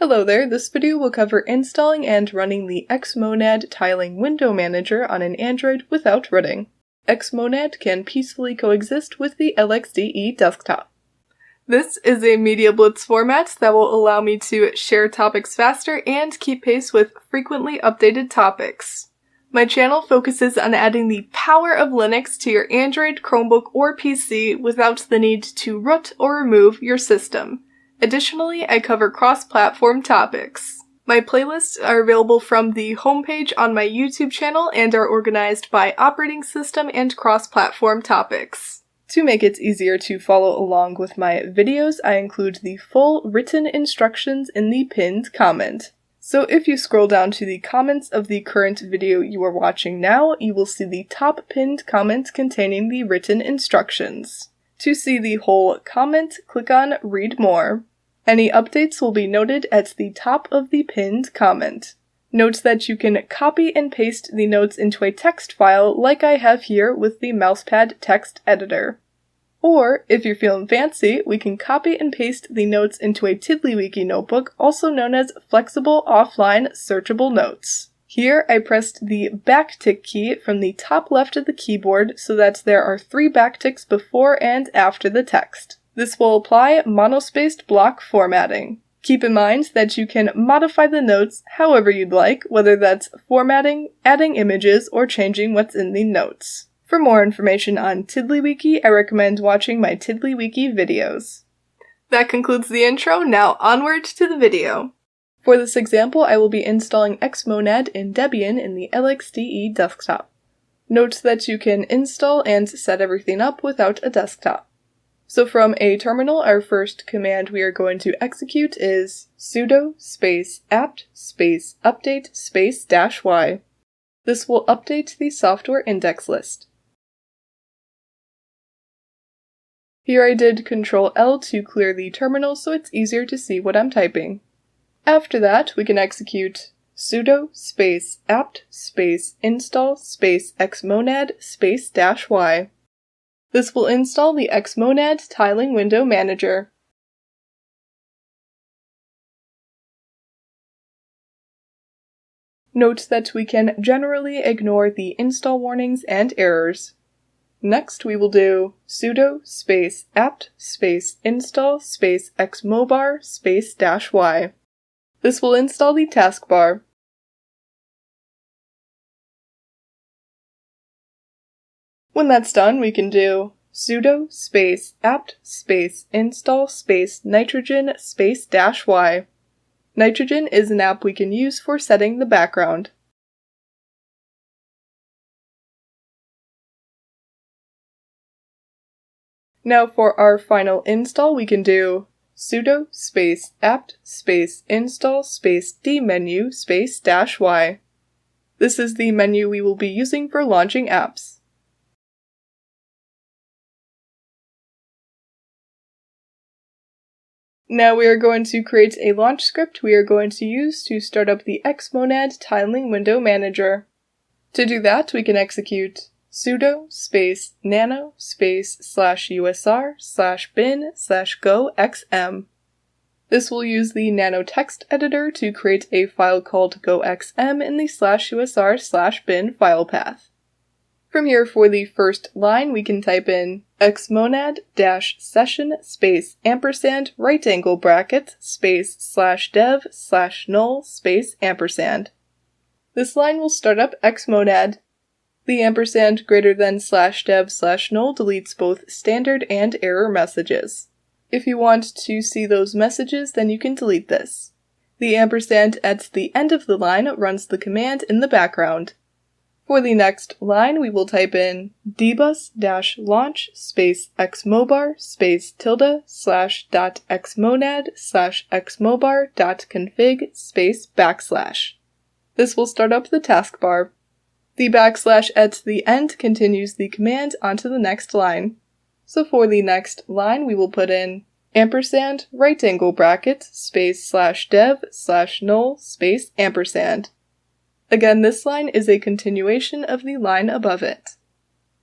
Hello there, this video will cover installing and running the XMonad tiling window manager on an Android without rooting. XMonad can peacefully coexist with the LXDE desktop. This is a Media Blitz format that will allow me to share topics faster and keep pace with frequently updated topics. My channel focuses on adding the power of Linux to your Android, Chromebook, or PC without the need to root or remove your system. Additionally, I cover cross-platform topics. My playlists are available from the homepage on my YouTube channel and are organized by operating system and cross-platform topics. To make it easier to follow along with my videos, I include the full written instructions in the pinned comment. So if you scroll down to the comments of the current video you are watching now, you will see the top pinned comment containing the written instructions. To see the whole comment, click on Read More. Any updates will be noted at the top of the pinned comment. Note that you can copy and paste the notes into a text file like I have here with the mousepad text editor. Or, if you're feeling fancy, we can copy and paste the notes into a TiddlyWiki notebook, also known as Flexible Offline Searchable Notes. Here, I pressed the backtick key from the top left of the keyboard so that there are 3 backticks before and after the text. This will apply monospaced block formatting. Keep in mind that you can modify the notes however you'd like, whether that's formatting, adding images, or changing what's in the notes. For more information on TiddlyWiki, I recommend watching my TiddlyWiki videos. That concludes the intro, now onward to the video. For this example, I will be installing XMonad in Debian in the LXDE desktop. Note that you can install and set everything up without a desktop. So from a terminal, our first command we are going to execute is sudo space apt space update space -y. This will update the software index list. Here I did Ctrl L to clear the terminal so it's easier to see what I'm typing. After that, we can execute sudo space apt space install space xmonad space -y. This will install the XMonad tiling window manager. Note that we can generally ignore the install warnings and errors. Next, we will do sudo space apt space install space xmobar space -y. This will install the taskbar. When that's done, we can do sudo space apt space install space nitrogen space -y. Nitrogen is an app we can use for setting the background. Now for our final install, we can do sudo space apt space install space dmenu space -y. This is the menu we will be using for launching apps. Now we are going to create a launch script we are going to use to start up the XMonad tiling window manager. To do that, we can execute sudo space nano space /usr/bin/go xm. This will use the nano text editor to create a file called goxm in the /usr/bin file path. From here, for the first line, we can type in xmonad-session space ampersand right angle bracket space /dev/null space ampersand. This line will start up XMonad. The ampersand greater than /dev/null deletes both standard and error messages. If you want to see those messages, then you can delete this. The ampersand at the end of the line runs the command in the background. For the next line, we will type in dbus-launch space xmobar space tilde /.xmonad/xmobar.config space /. This will start up the taskbar. The / at the end continues the command onto the next line. So for the next line, we will put in ampersand right angle bracket space /dev/null space ampersand. Again, this line is a continuation of the line above it.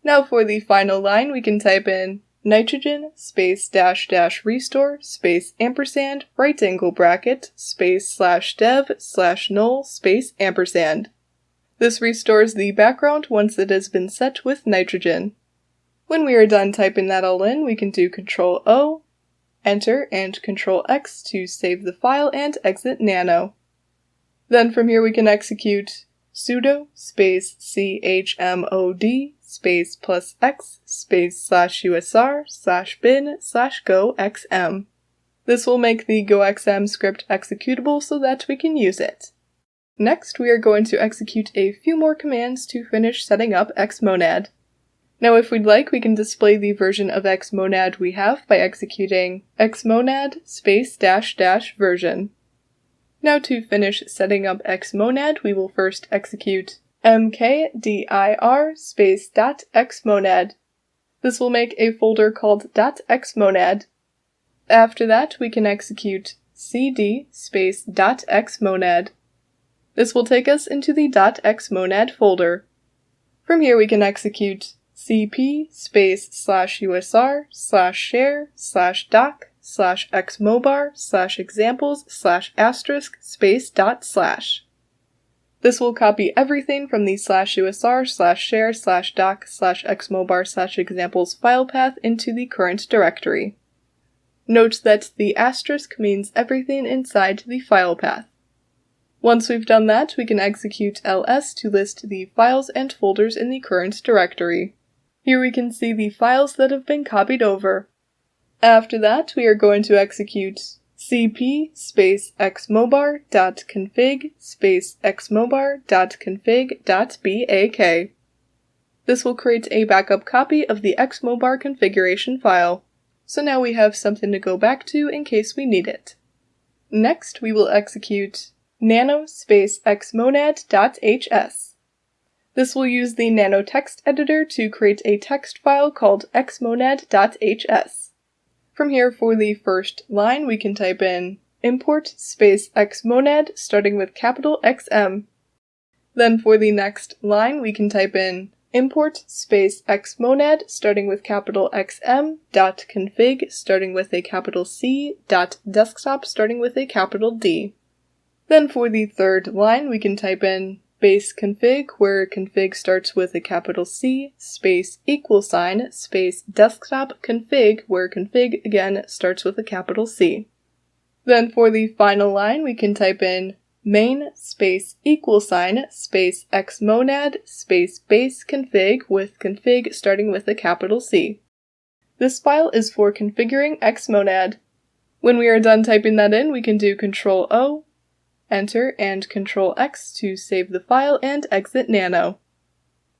Now for the final line, we can type in nitrogen space dash dash restore space ampersand right angle bracket space slash dev slash null space ampersand. This restores the background once it has been set with nitrogen. When we are done typing that all in, we can do Ctrl-O, Enter, and Ctrl-X to save the file and exit Nano. Then from here we can execute sudo space chmod space +x space /usr/bin/goxm. This will make the goxm script executable so that we can use it. Next, we are going to execute a few more commands to finish setting up XMonad. Now if we'd like, we can display the version of XMonad we have by executing XMonad space -- version. Now to finish setting up XMonad, we will first execute mkdir space .xmonad. This will make a folder called .xmonad. After that, we can execute cd space .xmonad. This will take us into the .xmonad folder. From here we can execute cp space /usr/share/doc/xmobar/examples/* space // This will copy everything from the /usr/share/doc/xmobar/examples file path into the current directory. Note that the asterisk means everything inside the file path. Once we've done that, we can execute ls to list the files and folders in the current directory. Here we can see the files that have been copied over. After that, we are going to execute cp space xmobar.config space xmobar.config.bak. This will create a backup copy of the xmobar configuration file. So now we have something to go back to in case we need it. Next, we will execute nano space xmonad.hs. This will use the nano text editor to create a text file called xmonad.hs. From here, for the first line, we can type in import space xmonad starting with capital XM. Then for the next line, we can type in import space xmonad starting with capital XM dot config starting with a capital C dot desktop starting with a capital D. Then for the third line, we can type in base config, where config starts with a capital C, space =, space desktop config, where config again starts with a capital C. Then for the final line, we can type in main space =, space xmonad, space base config, with config starting with a capital C. This file is for configuring XMonad. When we are done typing that in, we can do Ctrl-O, Enter, and Ctrl-X to save the file and exit Nano.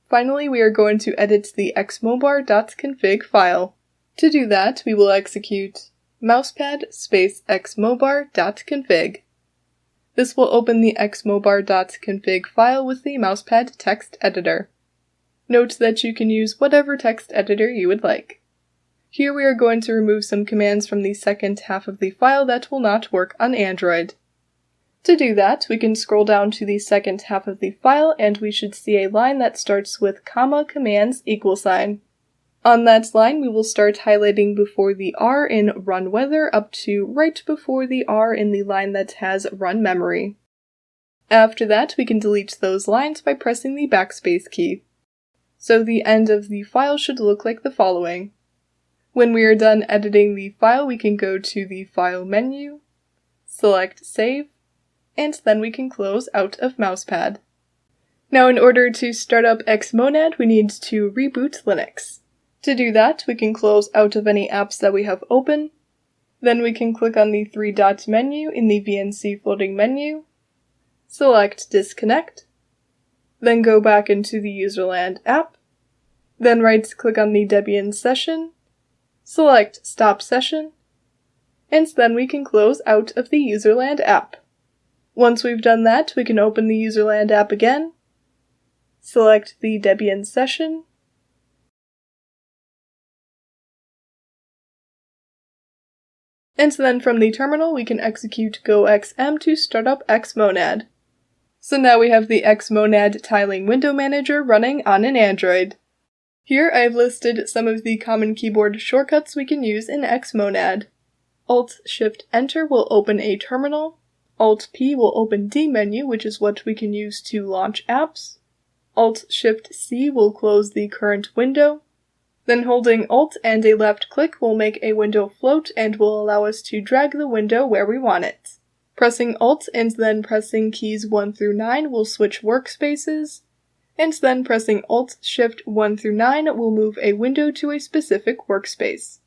Finally, we are going to edit the xmobar.config file. To do that, we will execute mousepad space xmobar.config. This will open the xmobar.config file with the mousepad text editor. Note that you can use whatever text editor you would like. Here we are going to remove some commands from the second half of the file that will not work on Android. To do that, we can scroll down to the second half of the file and we should see a line that starts with comma commands =. On that line, we will start highlighting before the R in run weather up to right before the R in the line that has run memory. After that, we can delete those lines by pressing the backspace key. So the end of the file should look like the following. When we are done editing the file, we can go to the File menu, select Save, and then we can close out of Mousepad. Now in order to start up XMonad, we need to reboot Linux. To do that, we can close out of any apps that we have open. Then we can click on the three-dot menu in the VNC floating menu, select Disconnect, then go back into the Userland app, then right-click on the Debian session, select Stop Session, and then we can close out of the Userland app. Once we've done that, we can open the Userland app again, select the Debian session, and then from the terminal we can execute goxm to start up XMonad. So now we have the XMonad tiling window manager running on an Android. Here I've listed some of the common keyboard shortcuts we can use in XMonad. Alt-Shift-Enter will open a terminal. Alt-P will open dmenu, which is what we can use to launch apps. Alt-Shift-C will close the current window. Then holding Alt and a left click will make a window float and will allow us to drag the window where we want it. Pressing Alt and then pressing keys 1 through 9 will switch workspaces, and then pressing Alt-Shift 1 through 9 will move a window to a specific workspace.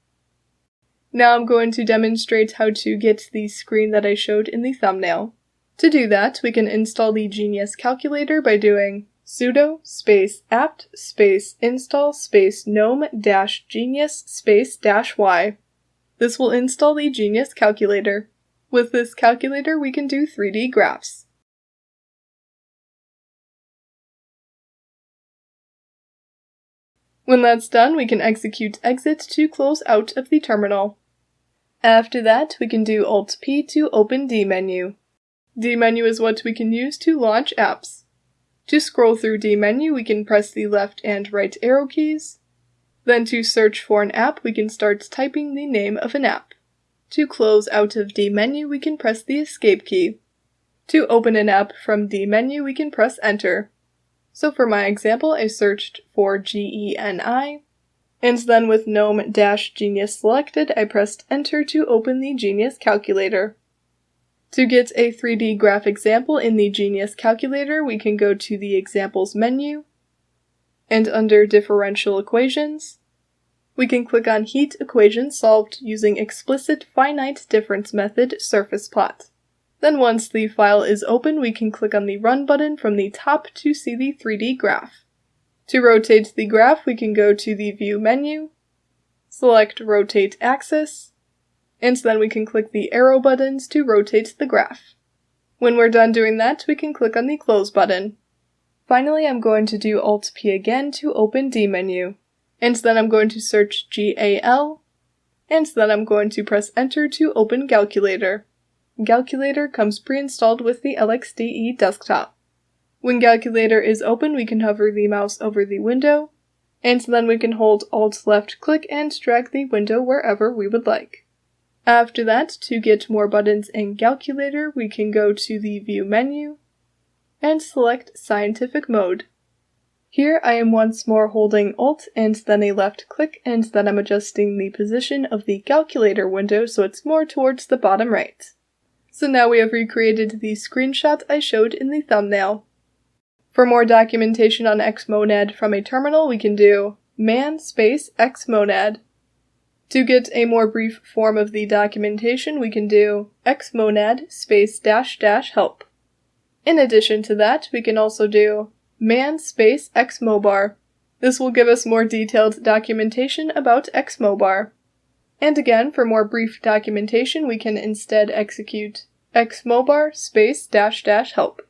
Now I'm going to demonstrate how to get the screen that I showed in the thumbnail. To do that, we can install the Genius calculator by doing sudo space apt space install space gnome-genius space -y. This will install the Genius calculator. With this calculator, we can do 3D graphs. When that's done, we can execute exit to close out of the terminal. After that, we can do Alt-P to open dmenu. Dmenu is what we can use to launch apps. To scroll through dmenu, we can press the left and right arrow keys. Then to search for an app, we can start typing the name of an app. To close out of dmenu, we can press the escape key. To open an app from dmenu, we can press enter. So for my example, I searched for GENI, and then with gnome-genius selected, I pressed enter to open the Genius calculator. To get a 3D graph example in the Genius calculator, we can go to the Examples menu, and under Differential Equations, we can click on Heat Equation solved using Explicit Finite Difference Method Surface Plot. Then once the file is open, we can click on the Run button from the top to see the 3D graph. To rotate the graph, we can go to the View menu, select Rotate Axis, and then we can click the arrow buttons to rotate the graph. When we're done doing that, we can click on the Close button. Finally, I'm going to do Alt-P again to open dmenu, and then I'm going to search GAL, and then I'm going to press enter to open Calculator. Calculator comes pre-installed with the LXDE desktop. When Calculator is open, we can hover the mouse over the window, and then we can hold Alt left click and drag the window wherever we would like. After that, to get more buttons in Calculator, we can go to the View menu and select Scientific Mode. Here I am once more holding Alt and then a left click, and then I'm adjusting the position of the calculator window so it's more towards the bottom right. So now we have recreated the screenshot I showed in the thumbnail. For more documentation on XMonad from a terminal, we can do man space XMonad. To get a more brief form of the documentation, we can do XMonad space -- help. In addition to that, we can also do man space xmobar. This will give us more detailed documentation about xmobar. And again, for more brief documentation, we can instead execute xmobar space -- help.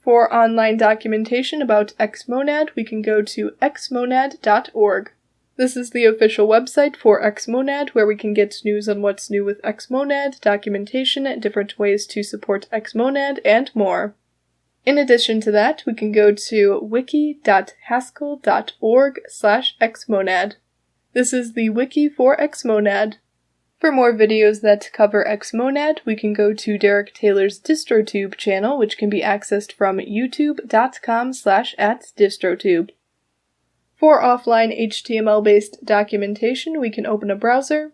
For online documentation about XMonad, we can go to xmonad.org. This is the official website for XMonad, where we can get news on what's new with XMonad, documentation, different ways to support XMonad, and more. In addition to that, we can go to wiki.haskell.org/xmonad. This is the wiki for XMonad. For more videos that cover XMonad, we can go to Derek Taylor's DistroTube channel, which can be accessed from youtube.com/@distrotube. For offline HTML-based documentation, we can open a browser,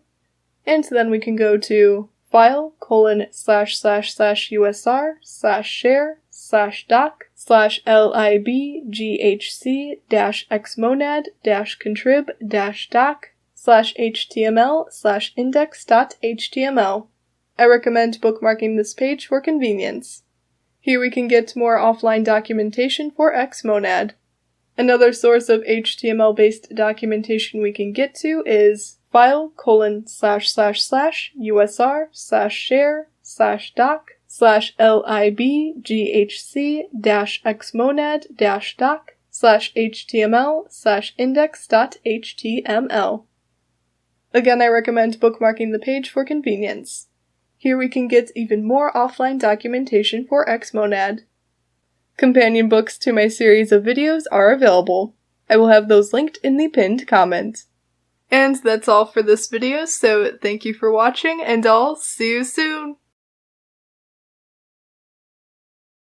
and then we can go to file://user/share/doc/lib-ghc-xmonad-contrib-doc/html/index.html. I recommend bookmarking this page for convenience. Here we can get more offline documentation for XMonad. Another source of HTML-based documentation we can get to is file://user/share/doc/lib-ghc-xmonad-doc/html/index.html. Again, I recommend bookmarking the page for convenience. Here we can get even more offline documentation for XMonad. Companion books to my series of videos are available. I will have those linked in the pinned comment. And that's all for this video, so thank you for watching, and I'll see you soon!